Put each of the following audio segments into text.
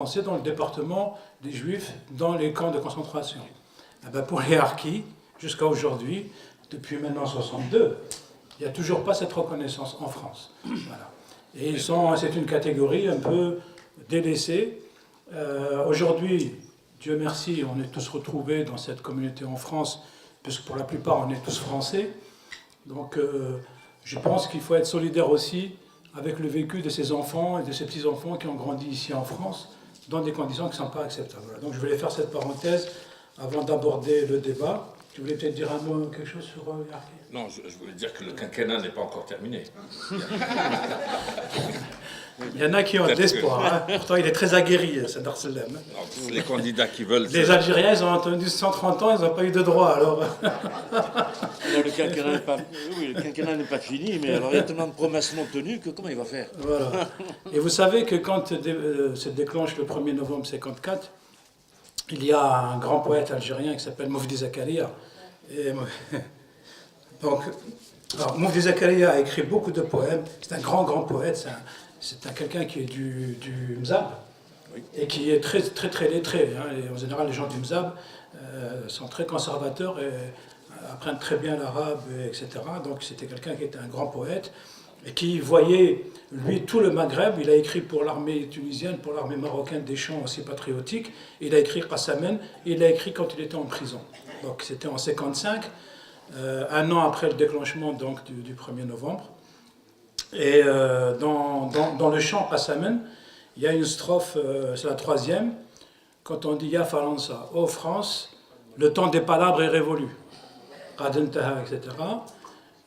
C'est dans le département des Juifs dans les camps de concentration. Eh bien, pour les Harkis, jusqu'à aujourd'hui, depuis maintenant 62, il n'y a toujours pas cette reconnaissance en France. Voilà. Et c'est une catégorie un peu délaissée. Aujourd'hui, Dieu merci, on est tous retrouvés dans cette communauté en France, puisque pour la plupart on est tous français. Donc je pense qu'il faut être solidaire aussi avec le vécu de ces enfants et de ces petits-enfants qui ont grandi ici en France, dans des conditions qui ne sont pas acceptables. Voilà. Donc je voulais faire cette parenthèse avant d'aborder le débat. Tu voulais peut-être dire un mot, quelque chose sur Harki? Non, je voulais dire que le quinquennat n'est pas encore terminé. Il y en a qui ont de l'espoir. Hein. Pourtant, il est très aguerri, Sadr Salem. Tous les candidats qui veulent... Les Algériens, ils ont entendu 130 ans, ils n'ont pas eu de droit, alors... Alors le quinquennat n'est pas fini, mais alors il y a tellement de promesses non tenues que comment il va faire? Voilà. Et vous savez que quand se déclenche le 1er novembre 1954, il y a un grand poète algérien qui s'appelle Moufdi Zakaria. Et, donc, alors, Moufdi Zakaria a écrit beaucoup de poèmes. C'est un grand poète. C'est quelqu'un qui est du Mzab et qui est très lettré. Hein. Et en général, les gens du Mzab sont très conservateurs et apprennent très bien l'arabe, etc. Donc c'était quelqu'un qui était un grand poète et qui voyait, lui, tout le Maghreb. Il a écrit pour l'armée tunisienne, pour l'armée marocaine, des chants aussi patriotiques. Il a écrit Qassamen, et il a écrit quand il était en prison. Donc c'était en 1955, un an après le déclenchement donc, du 1er novembre. Et dans le chant Qassamen, il y a une strophe, c'est la troisième, quand on dit Ya Faransa, ô France, le temps des palabres est révolu. Etc.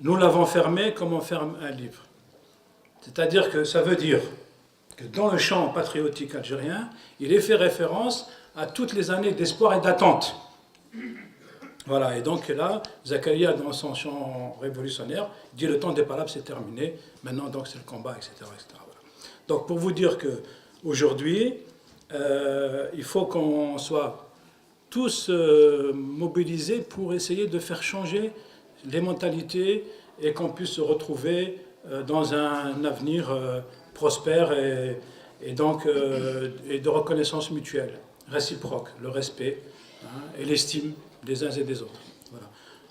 Nous l'avons fermé comme on ferme un livre. C'est-à-dire que ça veut dire que dans le chant patriotique algérien, il est fait référence à toutes les années d'espoir et d'attente. Voilà, et donc là, Zakaria, dans son chant révolutionnaire, dit le temps des palabres c'est terminé, maintenant donc c'est le combat, etc. Voilà. Donc pour vous dire qu'aujourd'hui, il faut qu'on soit tous mobilisés pour essayer de faire changer les mentalités et qu'on puisse se retrouver dans un avenir prospère et donc et de reconnaissance mutuelle, réciproque, le respect et l'estime des uns et des autres. Voilà.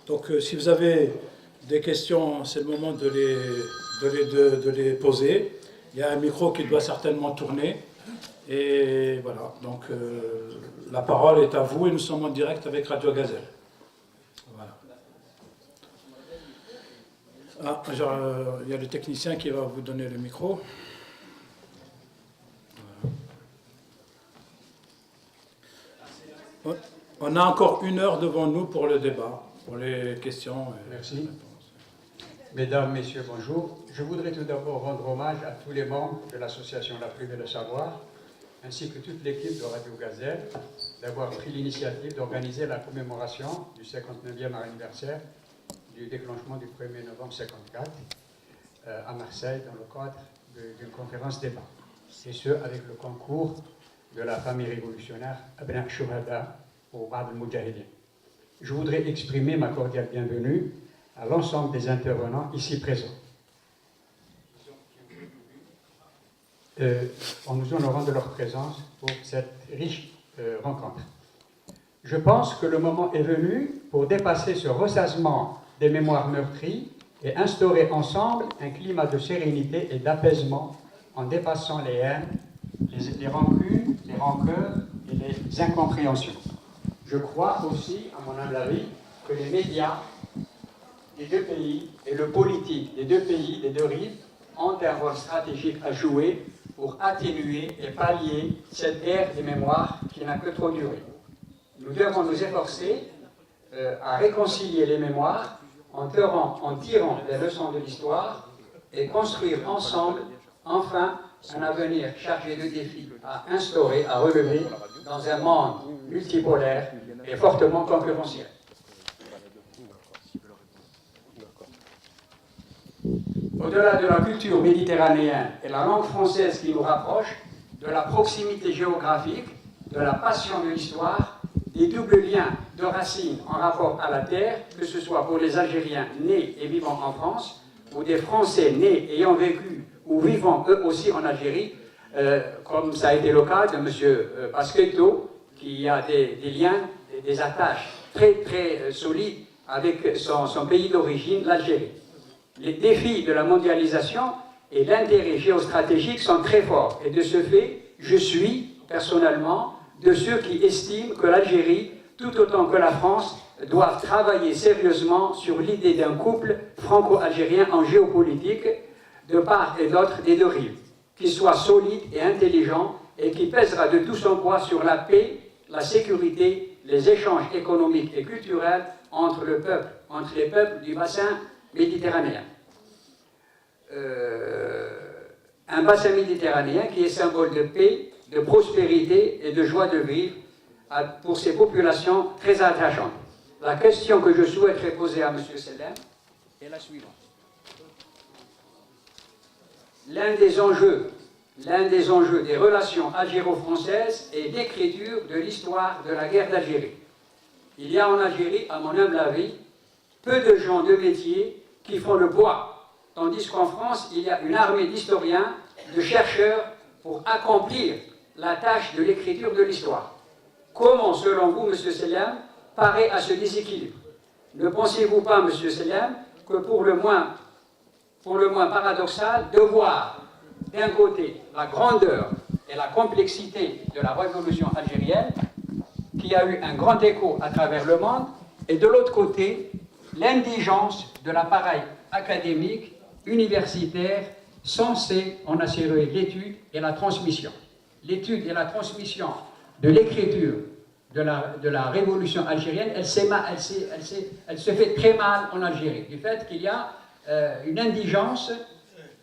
Donc si vous avez des questions, c'est le moment de les poser. Il y a un micro qui doit certainement tourner. Et voilà, donc la parole est à vous et nous sommes en direct avec Radio Gazelle. Voilà. Il y a le technicien qui va vous donner le micro. Voilà. On a encore 1 heure devant nous pour le débat, pour les questions. Merci. Mesdames, Messieurs, bonjour. Je voudrais tout d'abord rendre hommage à tous les membres de l'association La Plume et le Savoir, ainsi que toute l'équipe de Radio Gazelle, d'avoir pris l'initiative d'organiser la commémoration du 59e anniversaire du déclenchement du 1er novembre 1954 à Marseille, dans le cadre d'une conférence débat. Et ce, avec le concours de la famille révolutionnaire Abna Shuhada au Bab al-Mujahidin. Je voudrais exprimer ma cordiale bienvenue à l'ensemble des intervenants ici présents. En nous honorant de leur présence pour cette riche rencontre. Je pense que le moment est venu pour dépasser ce ressassement des mémoires meurtries et instaurer ensemble un climat de sérénité et d'apaisement en dépassant les haines, les rancunes, les rancœurs et les incompréhensions. Je crois aussi, à mon humble avis, que les médias des deux pays et le politique des deux pays, des deux rives, ont un rôle stratégique à jouer pour atténuer et pallier cette ère des mémoires qui n'a que trop duré. Nous devons nous efforcer à réconcilier les mémoires en tirant les leçons de l'histoire et construire ensemble, enfin, un avenir chargé de défis à instaurer, à relever dans un monde multipolaire et fortement concurrentiel. Au-delà de la culture méditerranéenne et la langue française qui nous rapproche, de la proximité géographique, de la passion de l'histoire, des doubles liens de racines en rapport à la terre, que ce soit pour les Algériens nés et vivant en France, ou des Français nés ayant vécu ou vivant eux aussi en Algérie, comme ça a été le cas de M. Pasquetto, qui a des liens, des attaches très très solides avec son pays d'origine, l'Algérie. Les défis de la mondialisation et l'intérêt géostratégique sont très forts. Et de ce fait, je suis personnellement de ceux qui estiment que l'Algérie, tout autant que la France, doivent travailler sérieusement sur l'idée d'un couple franco-algérien en géopolitique de part et d'autre des deux rives, qui soit solide et intelligent et qui pèsera de tout son poids sur la paix, la sécurité, les échanges économiques et culturels entre les peuples du bassin méditerranéen. Un bassin méditerranéen qui est symbole de paix, de prospérité et de joie de vivre pour ces populations très attachantes. La question que je souhaiterais poser à M. Sellem est la suivante. L'un des enjeux des relations algéro-françaises est l'écriture de l'histoire de la guerre d'Algérie. Il y a en Algérie, à mon humble avis, peu de gens de métier qui font le bois, tandis qu'en France, il y a une armée d'historiens, de chercheurs pour accomplir la tâche de l'écriture de l'histoire. Comment, selon vous, M. Sellem, parer à ce déséquilibre? Ne pensez-vous pas, M. Sellem, que pour le moins paradoxal de voir d'un côté la grandeur et la complexité de la révolution algérienne, qui a eu un grand écho à travers le monde, et de l'autre côté, l'indigence de l'appareil académique, universitaire, censé en assurer l'étude et la transmission. L'étude et la transmission de l'écriture de la révolution algérienne, elle se fait très mal en Algérie, du fait qu'il y a une indigence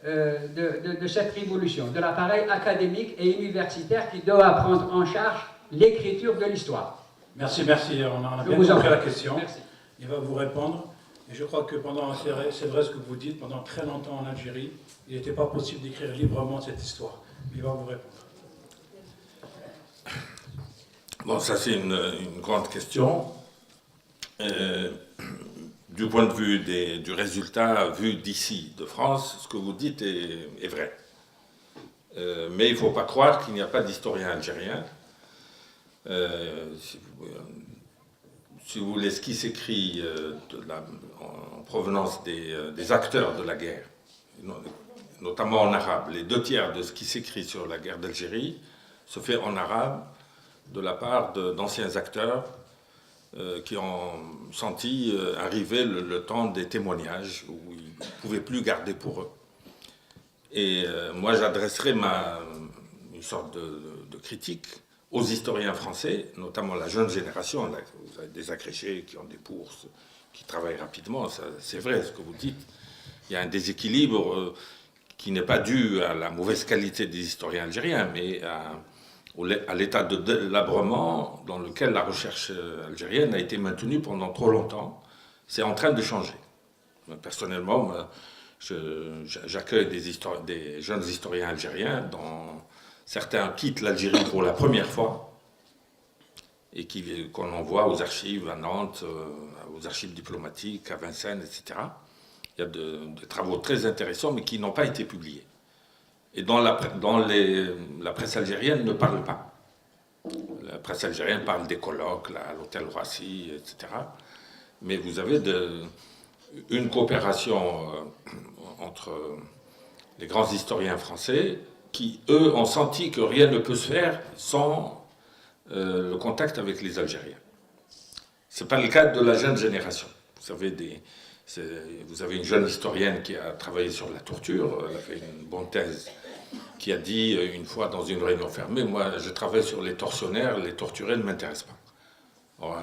de cette révolution, de l'appareil académique et universitaire qui doit prendre en charge l'écriture de l'histoire. Merci, merci. On a bien compris la question. Merci. Il va vous répondre. Et je crois que c'est vrai ce que vous dites, pendant très longtemps en Algérie, il n'était pas possible d'écrire librement cette histoire. Il va vous répondre. Bon, ça c'est une grande question. Du point de vue du résultat vu d'ici, de France, ce que vous dites est vrai. Mais il ne faut pas croire qu'il n'y a pas d'historien algérien. Si vous voulez, ce qui s'écrit en provenance des acteurs de la guerre, notamment en arabe, les 2/3 de ce qui s'écrit sur la guerre d'Algérie se fait en arabe de la part d'anciens acteurs qui ont senti arriver le temps des témoignages où ils ne pouvaient plus garder pour eux. Et moi, j'adresserai une sorte de critique aux historiens français, notamment la jeune génération. Là, vous avez des agrégés qui ont des bourses, qui travaillent rapidement. C'est vrai ce que vous dites. Il y a un déséquilibre qui n'est pas dû à la mauvaise qualité des historiens algériens, mais à l'état de délabrement dans lequel la recherche algérienne a été maintenue pendant trop longtemps. C'est en train de changer. Personnellement, j'accueille des jeunes historiens algériens dont certains quittent l'Algérie pour la première fois et qu'on envoie aux archives à Nantes, aux archives diplomatiques, à Vincennes, etc. Il y a des travaux très intéressants, mais qui n'ont pas été publiés. Et la presse algérienne ne parle pas. La presse algérienne parle des colloques, à l'hôtel Roissy, etc. Mais vous avez une coopération entre les grands historiens français qui, eux, ont senti que rien ne peut se faire sans le contact avec les Algériens. Ce n'est pas le cas de la jeune génération. Vous avez une jeune historienne qui a travaillé sur la torture, elle a fait une bonne thèse, qui a dit une fois dans une réunion fermée, moi je travaille sur les tortionnaires, les torturés ne m'intéressent pas. Alors,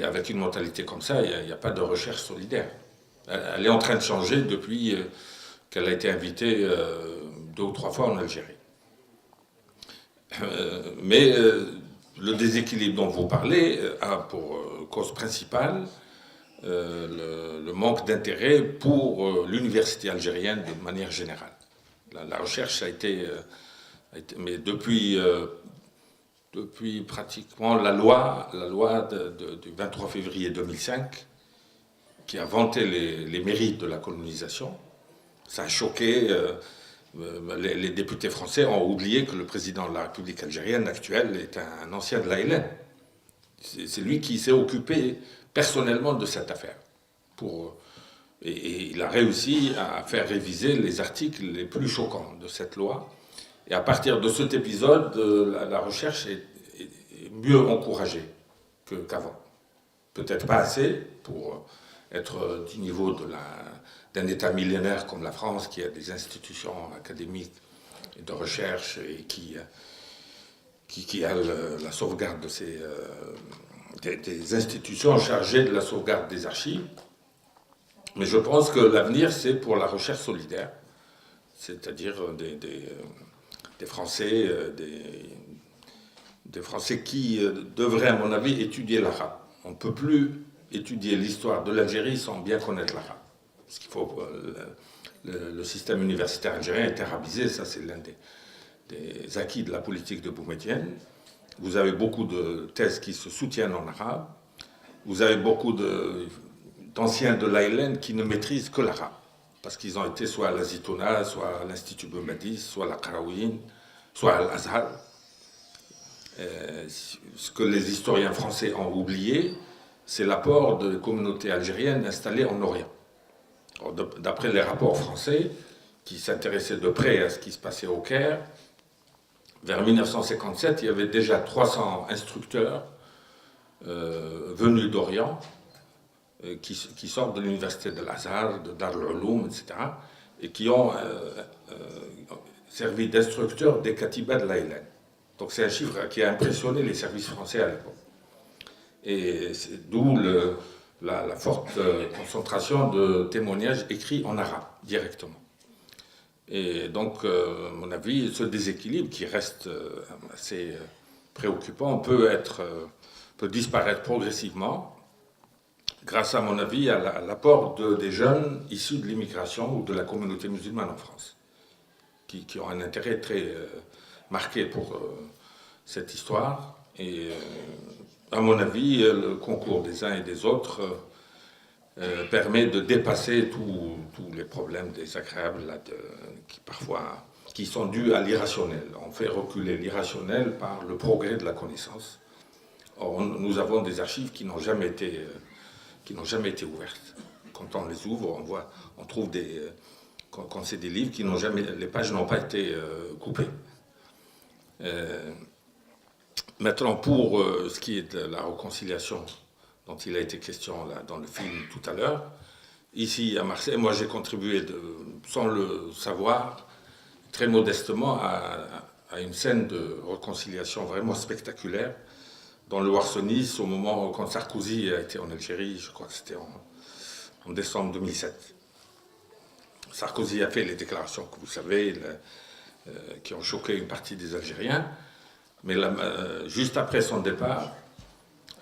avec une mentalité comme ça, il n'y a pas de recherche solidaire. Elle est en train de changer depuis qu'elle a été invitée 2 ou 3 fois en Algérie. Mais le déséquilibre dont vous parlez a pour cause principale le manque d'intérêt pour l'université algérienne de manière générale. La recherche a été mais depuis pratiquement la loi du 23 février 2005, qui a vanté les mérites de la colonisation, ça a choqué les députés français ont oublié que le président de la République algérienne actuelle est un ancien de l'ALN. C'est lui qui s'est occupé personnellement de cette affaire. Et il a réussi à faire réviser les articles les plus choquants de cette loi. Et à partir de cet épisode, la recherche est mieux encouragée qu'avant. Peut-être pas assez pour être du niveau d'un État millénaire comme la France, qui a des institutions académiques et de recherche et qui a la sauvegarde de des institutions chargées de la sauvegarde des archives. Mais je pense que l'avenir, c'est pour la recherche solidaire, c'est-à-dire des Français, des Français qui devraient, à mon avis, étudier l'arabe. On ne peut plus étudier l'histoire de l'Algérie sans bien connaître l'arabe. Parce qu'il faut le système universitaire algérien est arabisé, ça c'est l'un des acquis de la politique de Boumedienne. Vous avez beaucoup de thèses qui se soutiennent en arabe. Vous avez beaucoup d'anciens de l'ALN qui ne maîtrisent que l'arabe. Parce qu'ils ont été soit à la Zitouna, soit à l'Institut Boumedis, soit à la Qarawiyyin, soit à l'Azhar. Ce que les historiens français ont oublié, c'est l'apport de communautés algériennes installées en Orient. D'après les rapports français, qui s'intéressaient de près à ce qui se passait au Caire, vers 1957, il y avait déjà 300 instructeurs venus d'Orient, qui sortent de l'université de l'Azhar, de Dar al-Ulum, etc., et qui ont servi d'instructeurs des Katibas de l'ALN. Donc c'est un chiffre qui a impressionné les services français à l'époque. Et c'est d'où la forte concentration de témoignages écrits en arabe, directement. Et donc, à mon avis, ce déséquilibre qui reste assez préoccupant peut disparaître progressivement grâce, à mon avis, à l'apport des jeunes issus de l'immigration ou de la communauté musulmane en France, qui ont un intérêt très marqué pour cette histoire. Et à mon avis, le concours des uns et des autres permet de dépasser tous les problèmes désagréables qui sont dus à l'irrationnel. On fait reculer l'irrationnel par le progrès de la connaissance. Or, nous avons des archives qui n'ont jamais été ouvertes. Quand on les ouvre, on trouve quand c'est des livres qui n'ont jamais, les pages n'ont pas été coupées. Maintenant, pour ce qui est de la réconciliation dont il a été question là, dans le film tout à l'heure, ici à Marseille, moi j'ai contribué, sans le savoir, très modestement à une scène de réconciliation vraiment spectaculaire dans le Ouarsenis, au moment quand Sarkozy a été en Algérie, je crois que c'était en décembre 2007. Sarkozy a fait les déclarations que vous savez, qui ont choqué une partie des Algériens, mais juste après son départ,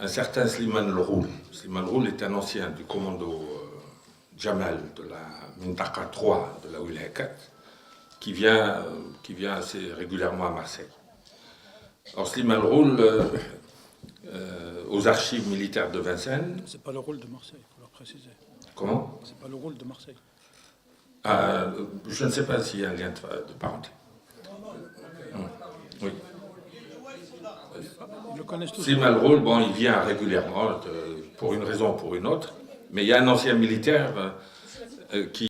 un certain Slimane El-Roul. Slimane El-Roul est un ancien du commando Jamal de la Mintaqa 3 de la Wilaya 4, qui vient assez régulièrement à Marseille. Alors Slimane El-Roul, aux archives militaires de Vincennes... C'est pas le rôle de Marseille, il faut leur préciser. Comment? C'est pas le rôle de Marseille. Je ne sais pas s'il y a un lien de parenté. Oui. Ils le connaissent tous. Slimane El-Roul, bon, il vient régulièrement, pour une raison ou pour une autre, mais il y a un ancien militaire qui